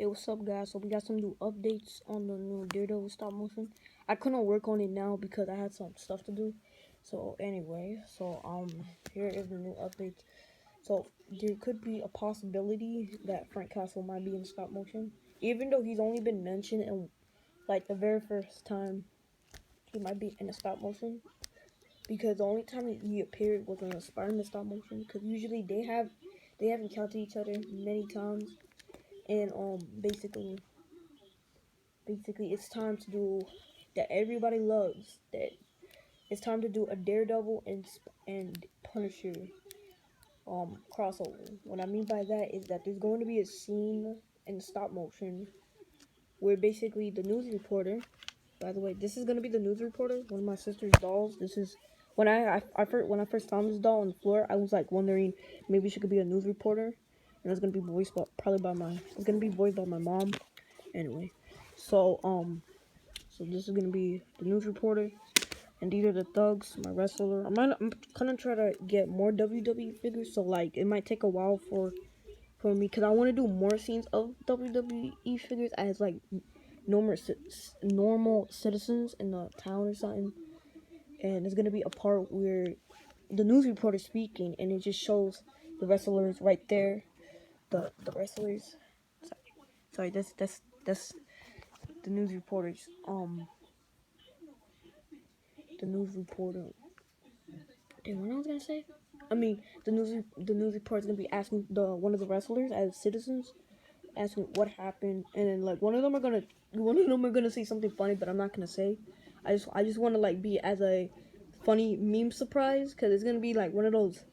Hey, what's up, guys? So we got some new updates on the new Daredevil stop motion. I couldn't work on it now because I had some stuff to do. So anyway, here is the new updates. So there could be a possibility that Frank Castle might be in stop motion, even though he's only been mentioned in like the very first time he might be in a stop motion. Because the only time he appeared was in a Spider-Man stop motion. Because usually they have encountered each other many times, and basically it's time to do that everybody loves, that it's time to do a Daredevil and Punisher crossover. What I mean by that is that there's going to be a scene in stop motion where basically the news reporter, by the way, this is going to be the news reporter, one of my sister's dolls. This is when when I first found this doll on the floor, I was like wondering maybe she could be a news reporter, and it's going to be voiced by, it's going to be voiced by my mom. Anyway, so so this is gonna be the news reporter, and these are the thugs, my wrestler. I'm gonna try to get more WWE figures, so like it might take a while for me, because I want to do more scenes of WWE figures as like normal citizens in the town or something. And there's gonna be a part where the news reporter speaking, and it just shows the wrestlers right there, the wrestlers. Sorry, that's the news reporters. The news reporter. Damn, what I was gonna say? I mean, the news report is gonna be asking one of the wrestlers as citizens, asking what happened, and then like one of them are gonna say something funny, but I'm not gonna say. I just want to like be as a funny meme surprise, because it's gonna be like one of those.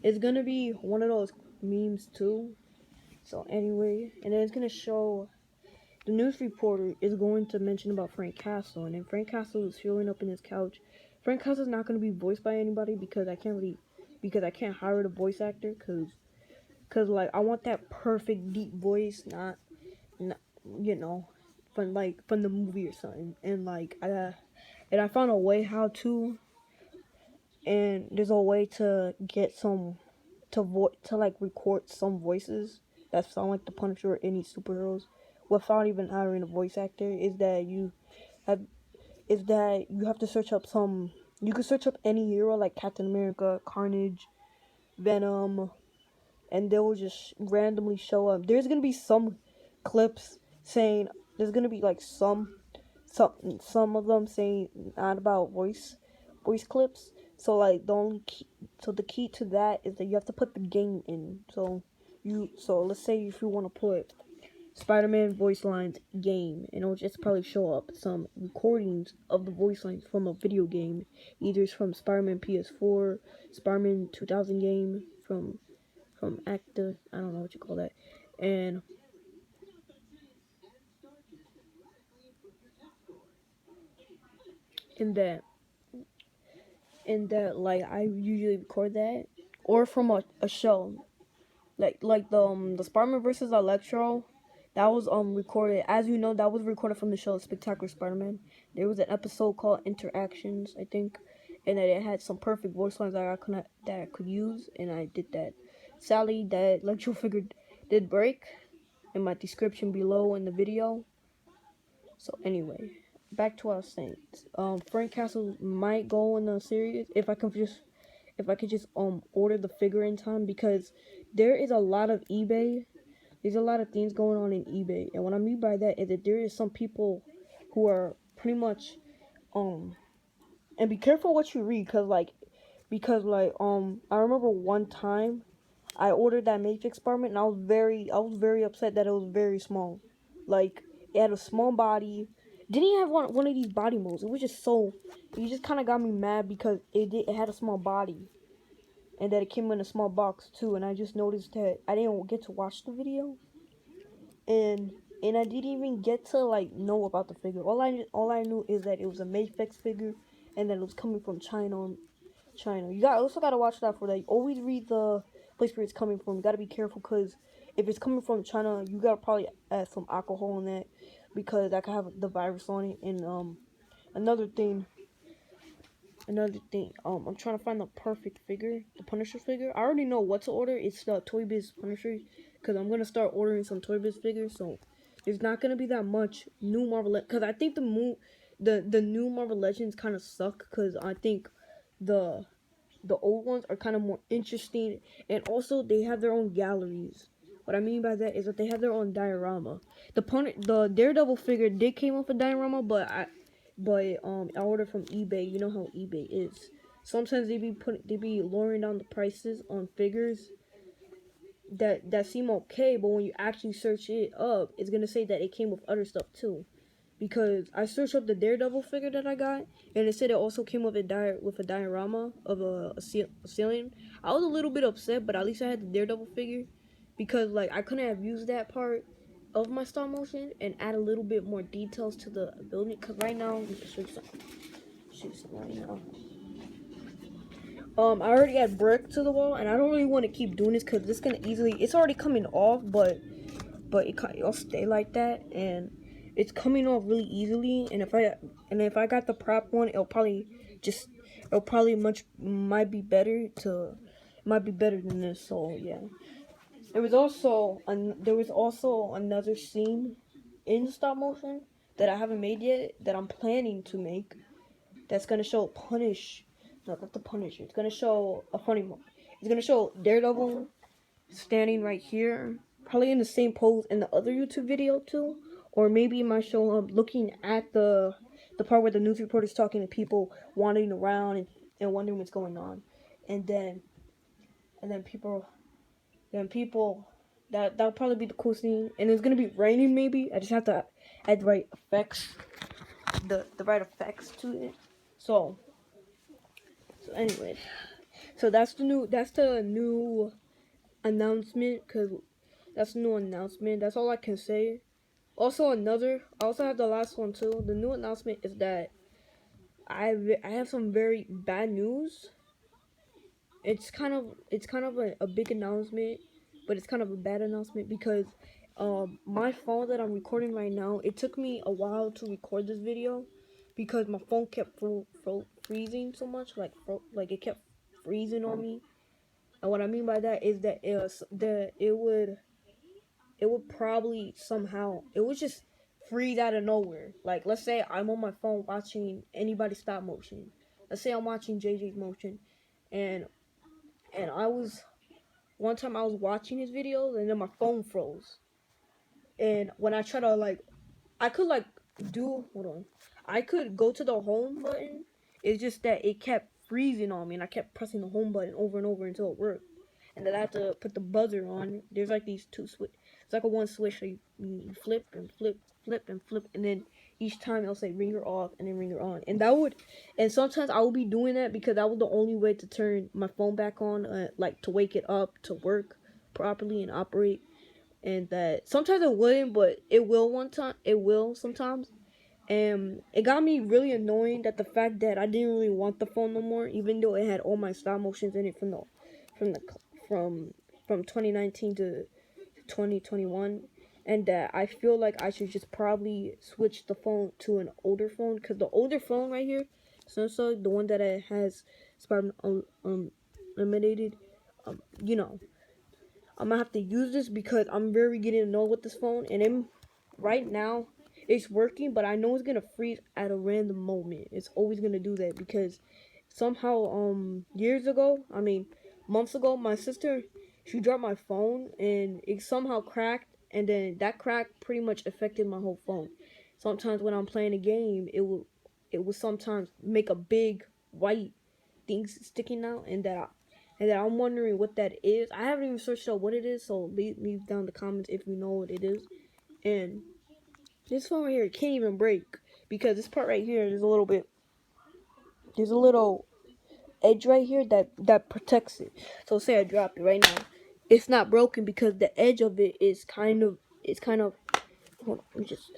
It's gonna be one of those memes too. So anyway, and then it's gonna show. The news reporter is going to mention about Frank Castle, and then Frank Castle is showing up in his couch. Frank Castle is not going to be voiced by anybody because I can't hire the voice actor, cause like I want that perfect deep voice, not you know, from the movie or something. And like I found a way how to, and there's a way to get some to like record some voices that sound like the Punisher or any superheroes without even hiring a voice actor. Have you have to search up some. You can search up any hero like Captain America, Carnage, Venom, and they will just randomly show up. There's gonna be some clips saying there's gonna be like some of them saying not about voice clips. So like the key to that is that you have to put the game in. So let's say if you want to put Spider-Man voice lines game, and it'll just probably show up some recordings of the voice lines from a video game. Either it's from Spider-Man PS4, Spider-Man 2000 game, from Active, I don't know what you call that. And in that like I usually record that, or from a show. Like the Spider-Man versus Electro, that was recorded. As you know, that was recorded from the show Spectacular Spider-Man. There was an episode called Interactions, I think, and that it had some perfect voice lines that I could use, and I did that. Sadly, that Electro figure did break in my description below in the video. So anyway, back to what I was saying. Frank Castle might go in the series if I could just order the figure in time, because there is a lot of eBay. There's a lot of things going on in eBay, and what I mean by that is that there is some people who are pretty much and be careful what you read, because I remember one time I ordered that Matrix apartment, and I was very upset that it was very small. Like, it had a small body. Didn't even have one of these body molds. It was just so. It just kind of got me mad because it had a small body, and that it came in a small box too. And I just noticed that I didn't get to watch the video, and I didn't even get to like know about the figure. All I knew is that it was a Mayfix figure, and that it was coming from China. You also gotta watch that for that. You always read the place where it's coming from. You gotta be careful, because if it's coming from China, you gotta probably add some alcohol in that, because that could have the virus on it. And another thing, I'm trying to find the perfect figure, the Punisher figure. I already know what to order. It's the Toy Biz Punisher, because I'm gonna start ordering some Toy Biz figures. So there's not gonna be that much new Marvel because I think the new Marvel Legends kind of suck because I think the the old ones are kind of more interesting, and also they have their own galleries. What I mean by that is that they have their own diorama. The Daredevil figure did came off a diorama, I ordered from eBay. You know how eBay is. Sometimes they be lowering down the prices on figures that seem okay, but when you actually search it up, it's gonna say that it came with other stuff too. Because I searched up the Daredevil figure that I got, and it said it also came with a diorama of a ceiling. I was a little bit upset, but at least I had the Daredevil figure, because like I couldn't have used that part of my stop motion and add a little bit more details to the building. Cause right now, let me show you something right now. I already add brick to the wall, and I don't really want to keep doing this because it's gonna easily. It's already coming off, but it'll stay like that, and it's coming off really easily. And if I got the prop one, it'll probably might be better than this. So yeah, there was also another scene in stop motion that I haven't made yet that I'm planning to make. That's gonna show Punish. No, not the Punisher. It's gonna show a funny moment. It's gonna show Daredevil standing right here, probably in the same pose in the other YouTube video too, or maybe it might show him looking at the part where the news reporter's talking to people wandering around and wondering what's going on, and then people that'll probably be the coolest thing, and it's gonna be raining maybe. I just have to add the right effects, the right effects to it. So anyway, so that's the new announcement, because that's a new announcement. That's all I can say. Also, I also have the last one too. The new announcement is that I have some very bad news. It's kind of a big announcement, but it's kind of a bad announcement because my phone that I'm recording right now, it took me a while to record this video because my phone kept freezing so much, like it kept freezing on me. And what I mean by that is that it would probably somehow, it would just freeze out of nowhere. Like, let's say I'm on my phone watching anybody stop motion. Let's say I'm watching JJ's motion, and one time I was watching his videos, and then my phone froze. And when I try to I could hold on, I could go to the home button. It's just that it kept freezing on me, and I kept pressing the home button over and over until it worked. And then I have to put the buzzer on. There's like these two switch. It's like a one switch, so you flip and flip, flip and flip, and then each time it'll say ringer off and then ringer on. And sometimes I will be doing that because that was the only way to turn my phone back on, like to wake it up to work properly and operate. And that sometimes it wouldn't, but it will one time. It will sometimes. And it got me really annoying that the fact that I didn't really want the phone no more, even though it had all my stop motions in it from the from from 2019 to 2021, and that I feel like I should just probably switch the phone to an older phone, because the older phone right here, Samsung, the one that it has Spider eliminated, you know, I'm gonna have to use this because I'm very getting to know with this phone, and right now it's working, but I know it's gonna freeze at a random moment. It's always gonna do that because somehow months ago, my sister, she dropped my phone and it somehow cracked, and then that crack pretty much affected my whole phone. Sometimes when I'm playing a game, it will sometimes make a big white thing sticking out, and that I'm wondering what that is. I haven't even searched out what it is, so leave down in the comments if you know what it is. And this phone right here can't even break because this part right here is there's a little edge right here that protects it. So say I drop it right now, it's not broken because the edge of it is kind of hold on, let me just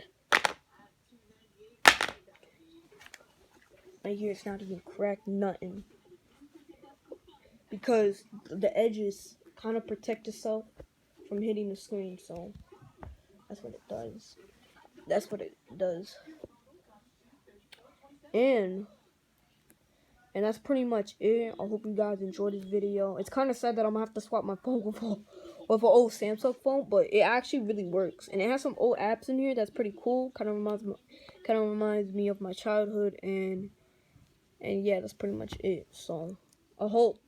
right here, it's not even cracked, nothing, because the edges kind of protect itself from hitting the screen. So that's what it does. That's what it does. And that's pretty much it. I hope you guys enjoyed this video. It's kind of sad that I'm gonna have to swap my phone with with an old Samsung phone, but it actually really works, and it has some old apps in here that's pretty cool. Kind of reminds me of my childhood, and yeah, that's pretty much it. So I hope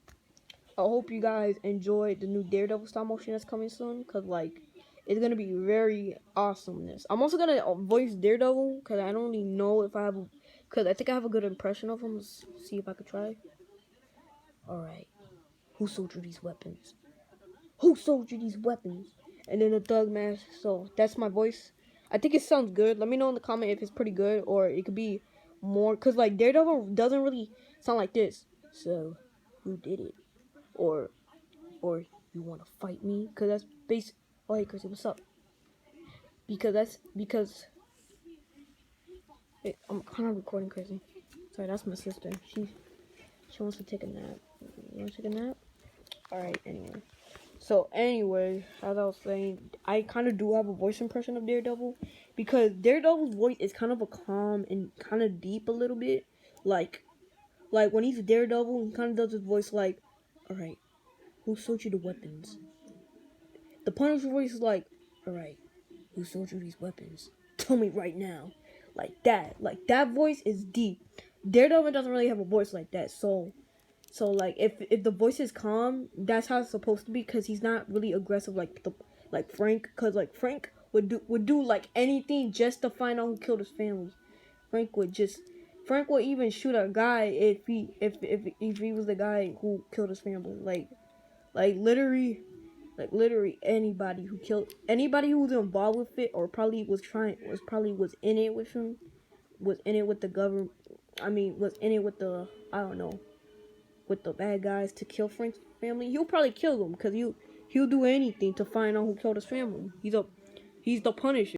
I hope you guys enjoyed the new Daredevil stop motion that's coming soon, cause like it's gonna be very awesomeness. I'm also gonna voice Daredevil, cause I don't really know if I have, cause I think I have a good impression of him. Let's see if I could try. All right, who sold you these weapons? Who sold you these weapons? And then the thug mask. So that's my voice. I think it sounds good. Let me know in the comment if it's pretty good or it could be more. Cause like Daredevil doesn't really sound like this. So who did it? Or you want to fight me? Cause that's basic. Oh hey Chrissy, what's up? Because wait, I'm kind of recording Chrissy. Sorry, that's my sister. She wants to take a nap. You want to take a nap? All right. Anyway. So anyway, as I was saying, I kind of do have a voice impression of Daredevil because Daredevil's voice is kind of a calm and kind of deep a little bit. Like when he's Daredevil, he kind of does his voice like, "All right, who sold you the weapons?" The Punisher voice is like, "All right, who sold you these weapons? Tell me right now." Like that. Like that voice is deep. Daredevil doesn't really have a voice like that, so like if the voice is calm, that's how it's supposed to be because he's not really aggressive like Frank. Because like Frank would do like anything just to find out who killed his family. Frank would even shoot a guy if he was the guy who killed his family. Like literally anybody who was involved with it or probably was in it with him, was in it with the government. I mean, was in it with the, I don't know, with the bad guys to kill Frank's family. He'll probably kill them because he'll do anything to find out who killed his family. He's the Punisher.